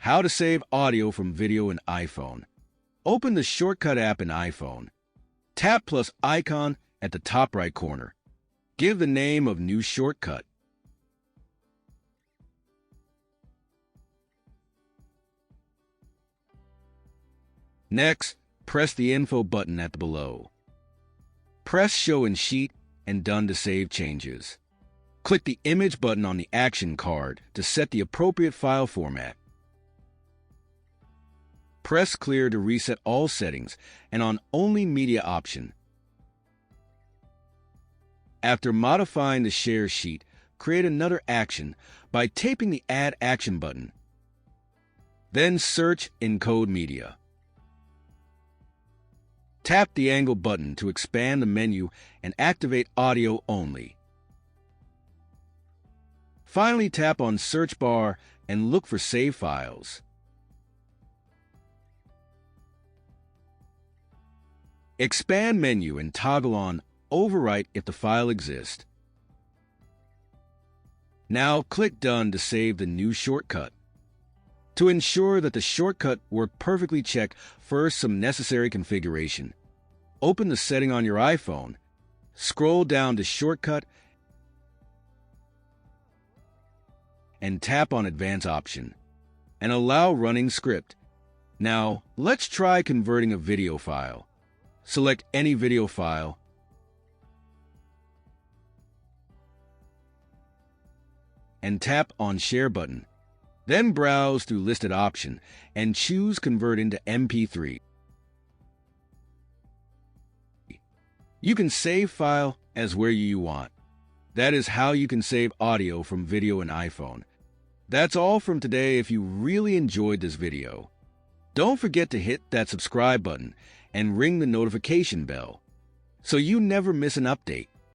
How to save audio from video in iPhone. Open the Shortcut app in iPhone. Tap plus icon at the top right corner. Give the name of new shortcut. Next, press the Info button at the below. Press Show in Sheet and Done to save changes. Click the Image button on the action card to set the appropriate file format. Press Clear to reset all settings and on Only Media option. After modifying the Share sheet, create another action by taping the Add Action button. Then search Encode Media. Tap the Angle button to expand the menu and activate Audio Only. Finally, tap on Search bar and look for Save Files. Expand menu and toggle on Overwrite if the file exists. Now click Done to save the new shortcut. To ensure that the shortcut worked perfectly, check first some necessary configuration. Open the setting on your iPhone, scroll down to Shortcut, and tap on Advanced option, and allow running script. Now, let's try converting a video file. Select any video file, and tap on Share button. Then browse through listed option and choose Convert into MP3. You can save file as where you want. That is how you can save audio from video in iPhone. That's all from today. If you really enjoyed this video, don't forget to hit that subscribe button and ring the notification bell so you never miss an update.